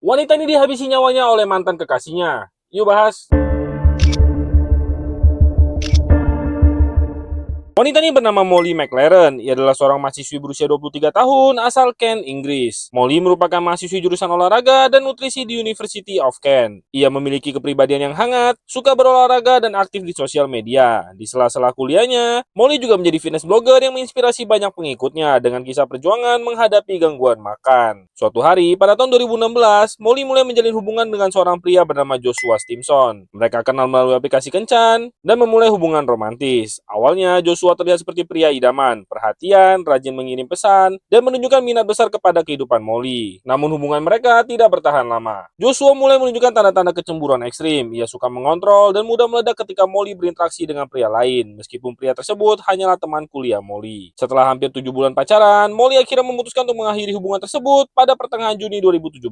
Wanita ini dihabisi nyawanya oleh mantan kekasihnya. Yuk bahas. Wanita ini bernama Molly McLaren. Ia adalah seorang mahasiswi berusia 23 tahun asal Kent, Inggris. Molly merupakan mahasiswi jurusan olahraga dan nutrisi di University of Kent. Ia memiliki kepribadian yang hangat, suka berolahraga dan aktif di sosial media. Di sela-sela kuliahnya, Molly juga menjadi fitness blogger yang menginspirasi banyak pengikutnya dengan kisah perjuangan menghadapi gangguan makan. Suatu hari, pada tahun 2016, Molly mulai menjalin hubungan dengan seorang pria bernama Joshua Stimson. Mereka kenal melalui aplikasi kencan dan memulai hubungan romantis. Awalnya, Joshua terlihat seperti pria idaman, perhatian, rajin mengirim pesan, dan menunjukkan minat besar kepada kehidupan Molly. Namun hubungan mereka tidak bertahan lama. Joshua mulai menunjukkan tanda-tanda kecemburuan ekstrim. Ia suka mengontrol dan mudah meledak ketika Molly berinteraksi dengan pria lain, meskipun pria tersebut hanyalah teman kuliah Molly. Setelah hampir 7 bulan pacaran, Molly akhirnya memutuskan untuk mengakhiri hubungan tersebut pada pertengahan Juni 2017.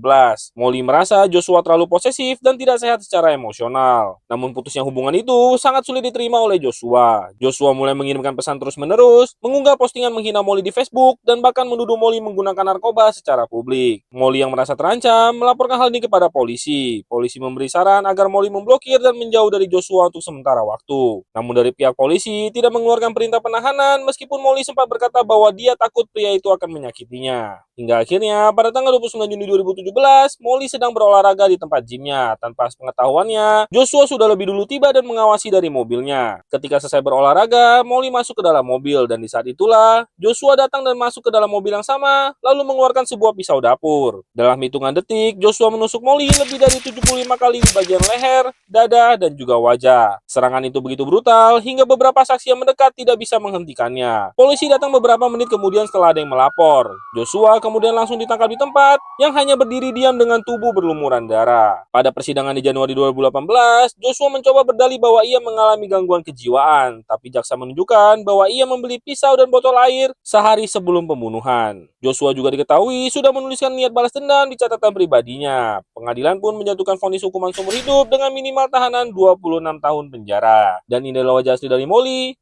Molly merasa Joshua terlalu posesif dan tidak sehat secara emosional. Namun putusnya hubungan itu sangat sulit diterima oleh Joshua. Joshua mulai mengirimkan pesan terus-menerus, mengunggah postingan menghina Molly di Facebook, dan bahkan menuduh Molly menggunakan narkoba secara publik. Molly yang merasa terancam melaporkan hal ini kepada polisi. Polisi memberi saran agar Molly memblokir dan menjauh dari Joshua untuk sementara waktu. Namun dari pihak polisi tidak mengeluarkan perintah penahanan meskipun Molly sempat berkata bahwa dia takut pria itu akan menyakitinya. Hingga akhirnya pada tanggal 29 Juni 2017, Molly sedang berolahraga di tempat gymnya. Tanpa pengetahuannya, Joshua sudah lebih dulu tiba dan mengawasi dari mobilnya. Ketika selesai berolahraga, Molly masuk ke dalam mobil dan di saat itulah Joshua datang dan masuk ke dalam mobil yang sama lalu mengeluarkan sebuah pisau dapur. Dalam hitungan detik, Joshua menusuk Molly lebih dari 75 kali di bagian leher, dada, dan juga wajah. Serangan itu begitu brutal hingga beberapa saksi yang mendekat tidak bisa menghentikannya. Polisi datang beberapa menit kemudian setelah ada yang melapor. Joshua kemudian langsung ditangkap di tempat yang hanya berdiri diam dengan tubuh berlumuran darah. Pada persidangan di Januari 2018, Joshua mencoba berdalih bahwa ia mengalami gangguan kejiwaan, tapi jaksa menunjukkan bahwa ia membeli pisau dan botol air sehari sebelum pembunuhan. Joshua juga diketahui sudah menuliskan niat balas dendam di catatan pribadinya. Pengadilan pun menjatuhkan vonis hukuman seumur hidup dengan minimal tahanan 26 tahun penjara. Dan ini adalah wajah asli dari Molly,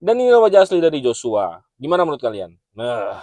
dan ini adalah wajah asli dari Joshua. Gimana menurut kalian? Nah,